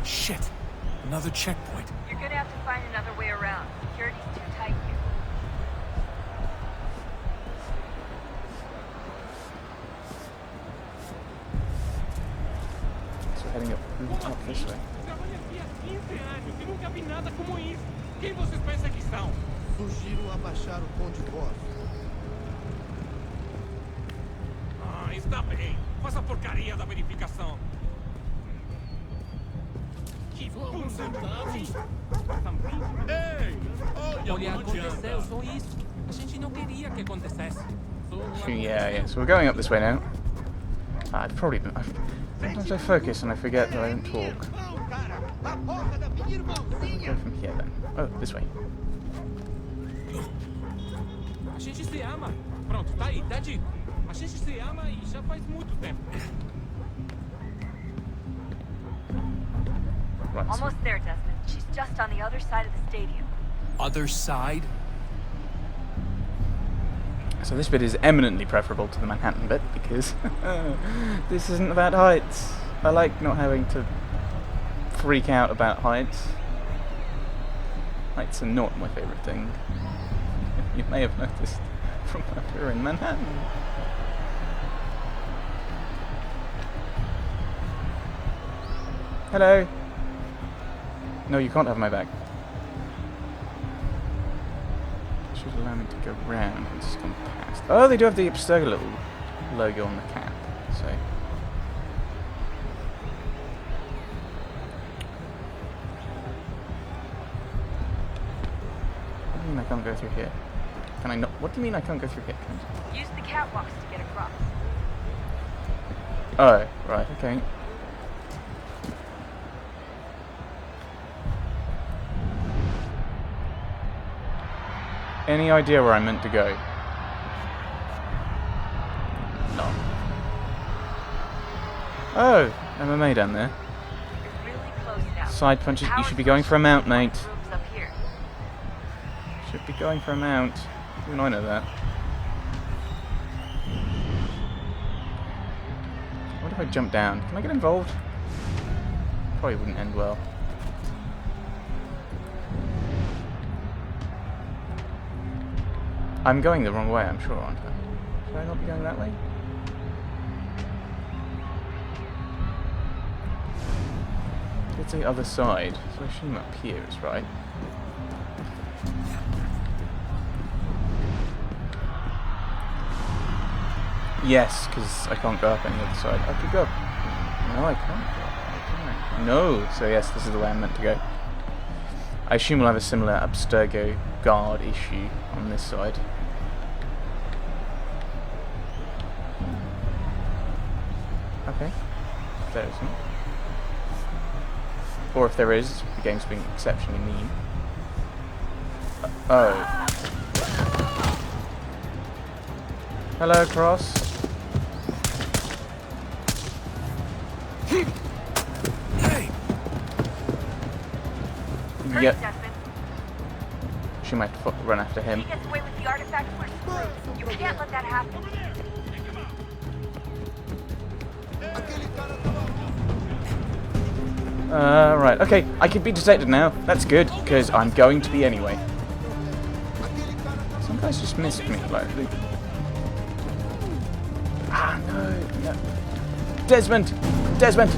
Shit. Another checkpoint. You're gonna have to find another way around. Security's too tight here. So heading up this way. Trabalho aqui há 15 anos e nunca vi nada como isso. Quem vocês pensam que são? Sugiro abaixar o tom de voz. Ah, está bem. Faça a porcaria da verificação. Que Ei! Olha, aconteceu só isso. A gente não queria que acontecesse. Yeah. So we're going up this way now. I'd probably. Sometimes I focus and I forget that I don't talk. Go from here then. Oh, this way. A gente se ama. Pronto, tá aí, tá dito. A gente se ama e já faz muito tempo. Right. Almost there, Desmond. She's just on the other side of the stadium. Other side? So this bit is eminently preferable to the Manhattan bit because this isn't about heights. I like not having to freak out about heights. Heights are not my favourite thing. You may have noticed from when we were in Manhattan. Hello. No, you can't have my bag. Should allow me to go round and just come past. Oh, they do have the Abstergo little logo on the cap, so. What do you mean I can't go through here? Can I not? What do you mean I can't go through here? Use the catwalks to get across. Oh, right, okay. Any idea where I'm meant to go? No. Oh, MMA down there. You're really close now. Side punches. You should be going for a mount, mate. Should be going for a mount. Even I know that. What if I jump down? Can I get involved? Probably wouldn't end well. I'm going the wrong way, I'm sure, aren't I? Should I not be going that way? It's the other side, so I assume up here is right. Yes, because I can't go up any other side. I could go up. No, I can't go up. No, so yes, this is the way I'm meant to go. I assume we'll have a similar Abstergo guard issue on this side. Okay, there isn't. Or if there is, the game's being exceptionally mean. Oh. Hello, Cross. Hey! Yep. Desmond. She might have to run after him. He gets away with the artifact, we're screwed. You can't let that happen. Right, okay, I can be detected now. That's good, because I'm going to be anyway. Some guys just missed me, like. Ah, no. Desmond! Desmond!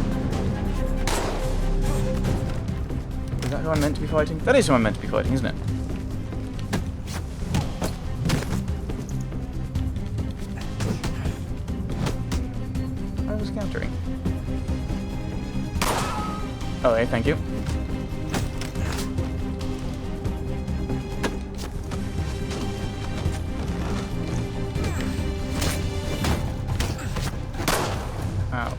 Is that who I'm meant to be fighting? That is who I'm meant to be fighting, isn't it? I was countering. Oh, hey, thank you. Ow.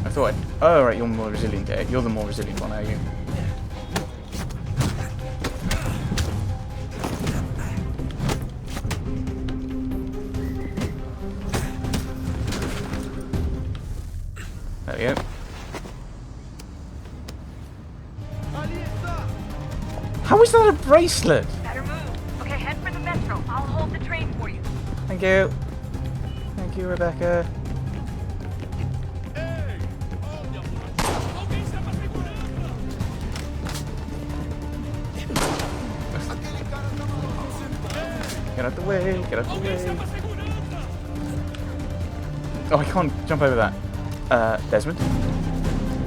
I thought oh, right, you're more resilient there. You're the more resilient one, are you? There we go. How is that a bracelet? Better move. Okay, head for the metro. I'll hold the train for you. Thank you. Thank you, Rebecca. Get out the way, get out the Ho messo way. la seguranza! Oh, I can't jump over that. Desmond?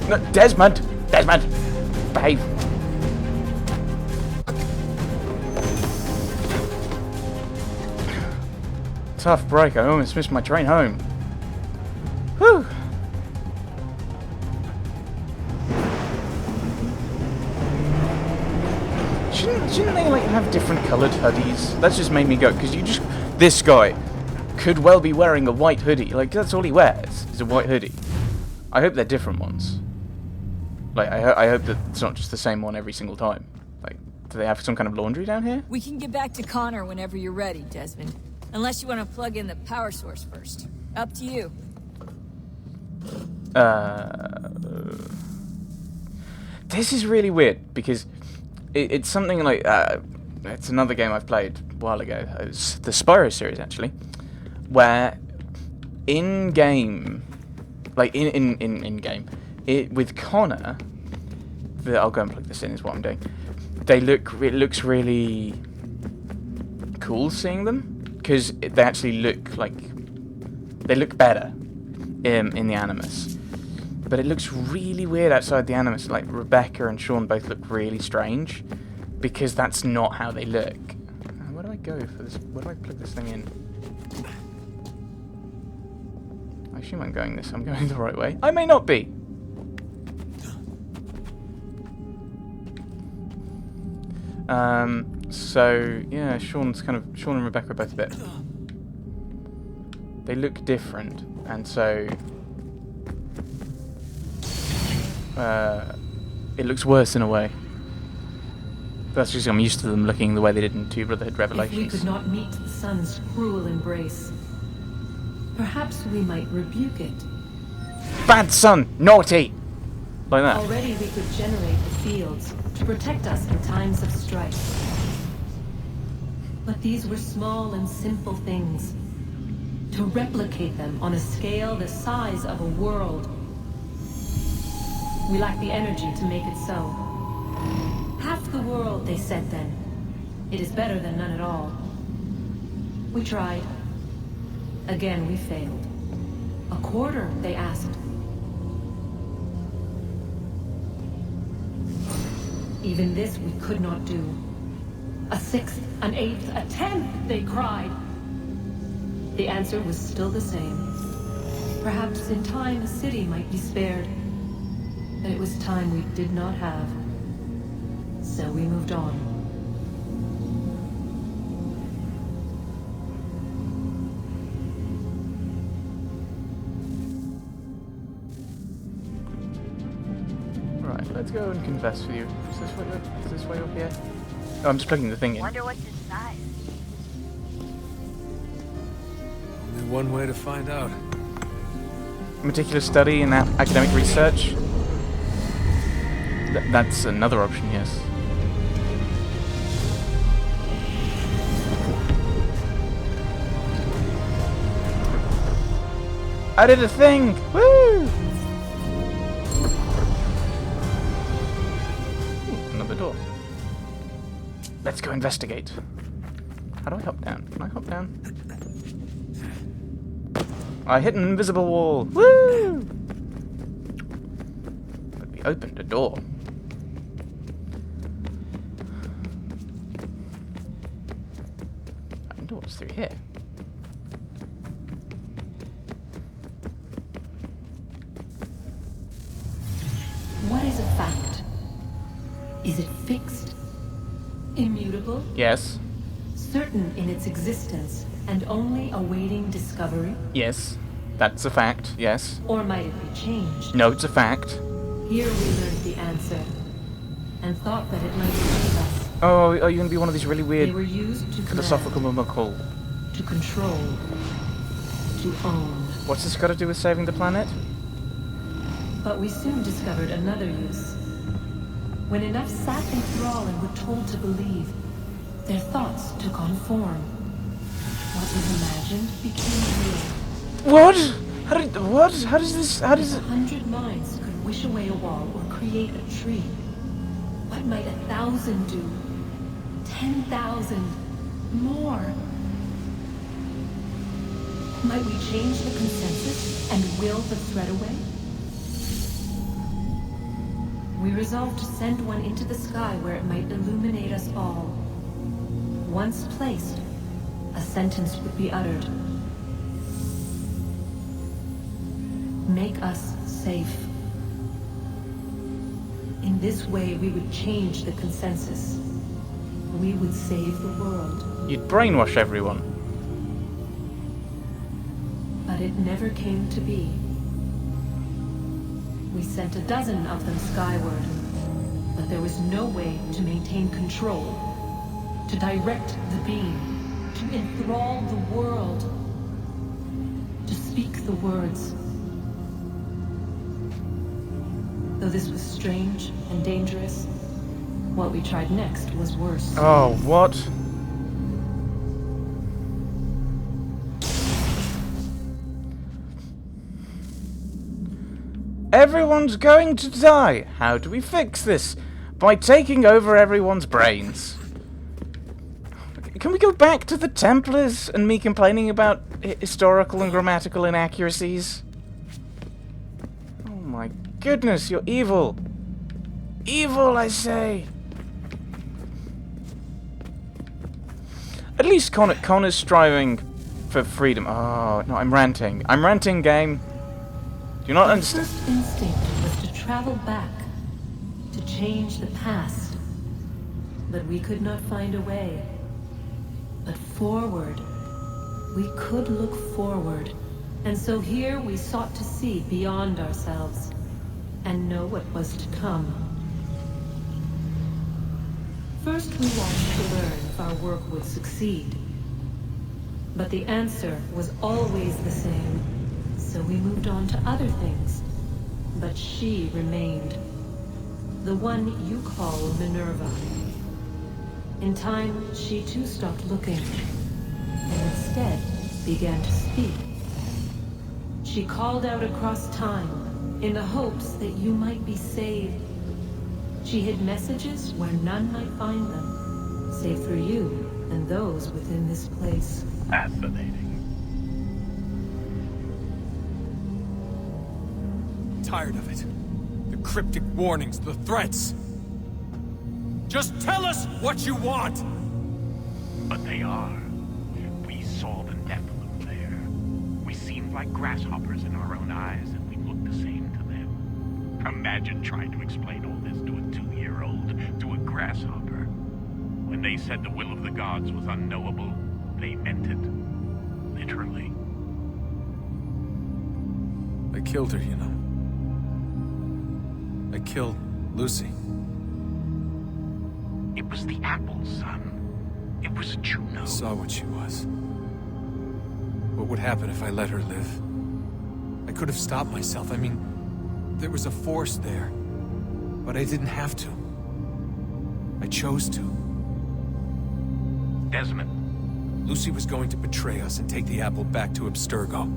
No, Desmond! Desmond! Behave! Tough break, I almost missed my train home. Whew! Shouldn't they like have different coloured hoodies? That's just made me go, because this guy could well be wearing a white hoodie. Like, that's all he wears, is a white hoodie. I hope they're different ones. Like, I hope that it's not just the same one every single time. Like, do they have some kind of laundry down here? We can get back to Connor whenever you're ready, Desmond. Unless you want to plug in the power source first. Up to you. This is really weird, because it's something like... it's another game I've played a while ago. It was the Spyro series, actually. Where, in-game... Like, in-game... with Connor... I'll go and plug this in, is what I'm doing. It looks really... cool seeing them. Because they actually look like... They look better in the Animus. But it looks really weird outside the Animus. Like, Rebecca and Sean both look really strange. Because that's not how they look. Where do I go for this? Where do I plug this thing in? I assume I'm going the right way. I may not be. So yeah, Sean and Rebecca are both a bit. They look different, and so it looks worse in a way. That's just I'm used to them looking the way they did in Two Brotherhood Revelations. If we could not meet the sun's cruel embrace, perhaps we might rebuke it. Bad son, naughty, like that. Already we could generate the fields to protect us in times of strife. But these were small and simple things. To replicate them on a scale the size of a world. We lack the energy to make it so. Half the world, they said then. It is better than none at all. We tried. Again, we failed. A quarter, they asked. Even this we could not do. A sixth, an eighth, a tenth, they cried. The answer was still the same. Perhaps in time a city might be spared. But it was time we did not have. So we moved on. Right, let's go and confess with you. Is this why you're here? Oh, I'm just plugging the thing in. Wonder what's inside. Only one way to find out. Meticulous study and academic research. That's another option, yes. I did a thing! Woo! Ooh, another door. Let's go investigate. How do I hop down? Can I hop down? I hit an invisible wall! Woo! But we opened a door. I wonder what's through here. What is a fact? Is it fixed? Immutable? Yes. Certain in its existence and only awaiting discovery? Yes. That's a fact, yes. Or might it be changed? No, it's a fact. Here we learned the answer and thought that it might save us. Oh, are you going to be one of these really They weird were used to philosophical command, mumble? to control, to own. What's this got to do with saving the planet? But we soon discovered another use. When enough sat in thrall and were told to believe, their thoughts took on form. What was imagined became real. What? How does If 100 minds could wish away a wall or create a tree, what might 1,000 do? 10,000? More? Might we change the consensus and will the threat away? We resolved to send one into the sky where it might illuminate us all. Once placed, a sentence would be uttered. Make us safe. In this way, we would change the consensus. We would save the world. You'd brainwash everyone. But it never came to be. We sent a dozen of them skyward, but there was no way to maintain control, to direct the beam, to enthrall the world, to speak the words. Though this was strange and dangerous, what we tried next was worse. Oh, what? Everyone's going to die. How do we fix this? By taking over everyone's brains. Can we go back to the Templars and me complaining about historical and grammatical inaccuracies? Oh my goodness, you're evil. Evil, I say. At least Connor's striving for freedom. Oh, no, I'm ranting. I'm ranting, game. Do you not understand? The first instinct was to travel back, to change the past. But we could not find a way. But forward. We could look forward. And so here we sought to see beyond ourselves and know what was to come. First we wanted to learn if our work would succeed. But the answer was always the same. So we moved on to other things. But she remained. The one you call Minerva. In time, she too stopped looking. And instead began to speak. She called out across time, in the hopes that you might be saved. She hid messages where none might find them, save through you and those within this place. Fascinating. Tired of it. The cryptic warnings, the threats. Just tell us what you want! But they are. We saw the depth of them there. We seemed like grasshoppers in our own eyes, and we looked the same to them. Imagine trying to explain all this to a 2-year-old, to a grasshopper. When they said the will of the gods was unknowable, they meant it. Literally. I killed her, you know. I killed Lucy. It was the apple, son. It was Juno. I saw what she was. What would happen if I let her live? I could have stopped myself. I mean, there was a force there. But I didn't have to. I chose to. Desmond. Lucy was going to betray us and take the apple back to Abstergo.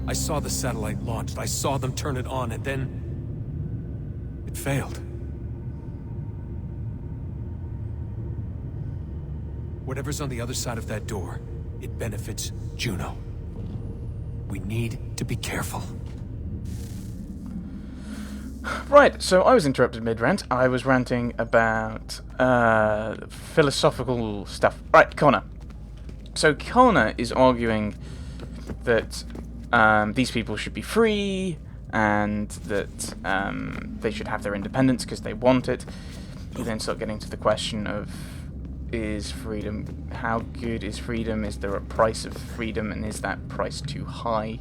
I saw the satellite launched. I saw them turn it on, and then it failed. Whatever's on the other side of that door, it benefits Juno. We need to be careful. Right, so I was interrupted mid-rant. I was ranting about philosophical stuff. Right, Connor. So Connor is arguing that these people should be free, and that they should have their independence because they want it. You then start getting to the question of, is freedom, how good is freedom? Is there a price of freedom, and is that price too high?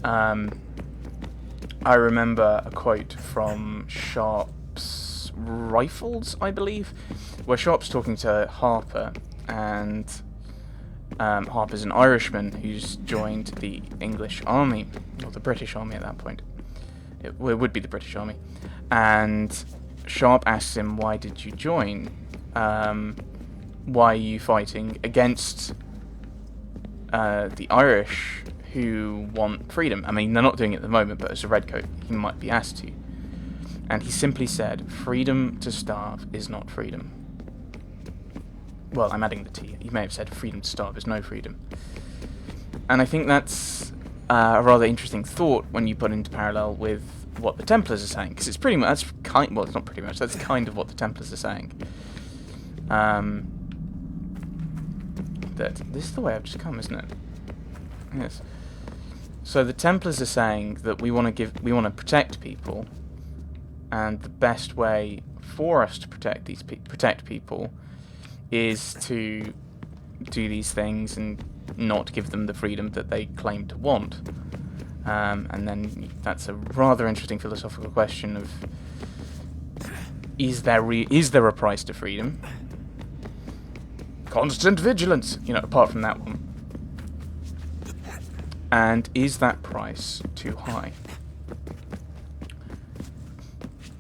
I remember a quote from Sharp's Rifles, I believe, where Sharp's talking to Harper, and Harper's an Irishman who's joined the English army, or the British army at that point. It would be the British army. And Sharp asks him, why did you join? Why are you fighting against the Irish who want freedom? I mean, they're not doing it at the moment, but as a redcoat, he might be asked to. And he simply said, freedom to starve is not freedom. Well, I'm adding the T. He may have said freedom to starve is no freedom. And I think that's a rather interesting thought when you put into parallel with what the Templars are saying, because it's pretty much, well, it's not pretty much, that's kind of what the Templars are saying. That this is the way I've just come, isn't it? Yes. So the Templars are saying that we want to protect people, and the best way for us to protect people is to do these things and not give them the freedom that they claim to want. And then that's a rather interesting philosophical question of, is there a price to freedom? Constant vigilance, you know, apart from that one. And is that price too high?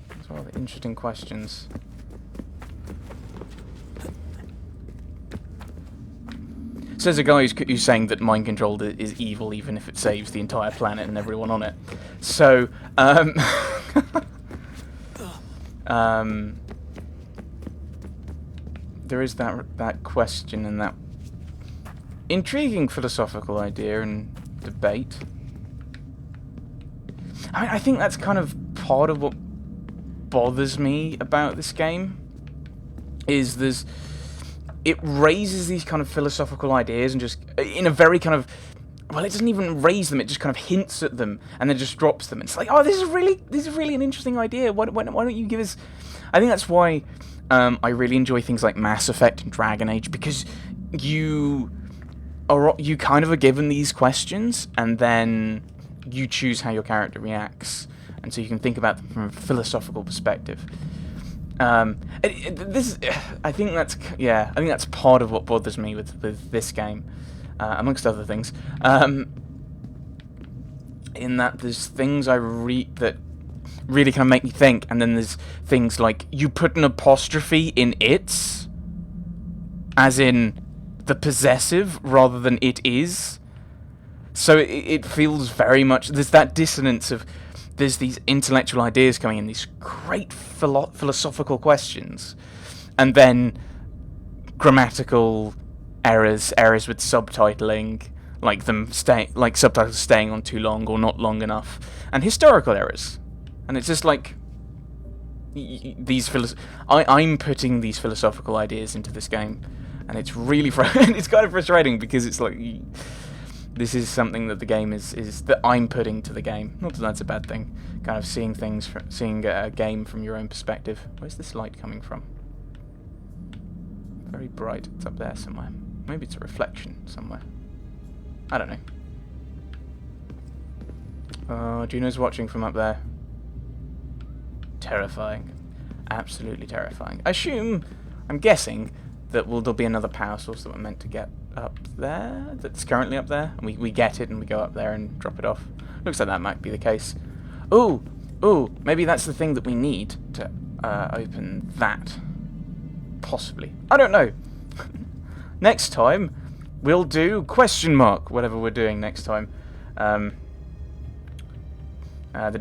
Those are all the interesting questions. Says a guy who's saying that mind control is evil even if it saves the entire planet and everyone on it. So, there is that question and that intriguing philosophical idea and debate. I mean, I think that's kind of part of what bothers me about this game, is it raises these kind of philosophical ideas and just, in a very kind of, well, it doesn't even raise them, it just kind of hints at them and then just drops them. It's like, oh, this is really an interesting idea. Why don't you give us... I think that's why I really enjoy things like Mass Effect and Dragon Age, because you kind of are given these questions and then you choose how your character reacts, and so you can think about them from a philosophical perspective. I think that's part of what bothers me with this game, amongst other things. In that there's things that really kind of make me think, and then there's things like you put an apostrophe in its, as in the possessive rather than it is. So it feels very much, there's that dissonance of, there's these intellectual ideas coming in, these great philosophical questions, and then grammatical errors with subtitling, like subtitles staying on too long or not long enough, and historical errors. And it's just like, I'm putting these philosophical ideas into this game, and it's really it's kind of frustrating, because it's like, this is something that the game is that I'm putting to the game. Not that that's a bad thing. Kind of seeing a game from your own perspective. Where's this light coming from? Very bright. It's up there somewhere. Maybe it's a reflection somewhere. I don't know. Juno's watching from up there. Terrifying. Absolutely terrifying. I'm guessing that there'll be another power source that we're meant to get up there, that's currently up there, and we get it and we go up there and drop it off. Looks like that might be the case. Ooh, maybe that's the thing that we need to open that. Possibly. I don't know. Next time, we'll do question mark, whatever we're doing next time. The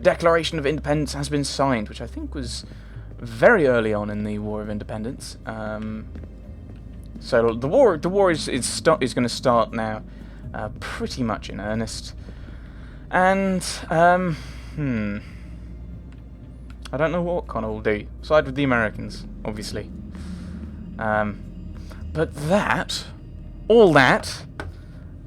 Declaration of Independence has been signed, which I think was very early on in the War of Independence. So the war is going to start now, pretty much in earnest, and I don't know what Connor will do. Side with the Americans, obviously. But all that,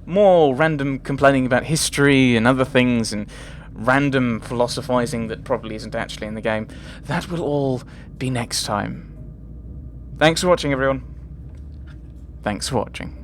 more random complaining about history and other things, and random philosophizing that probably isn't actually in the game, that will all be next time. Thanks for watching, everyone. Thanks for watching.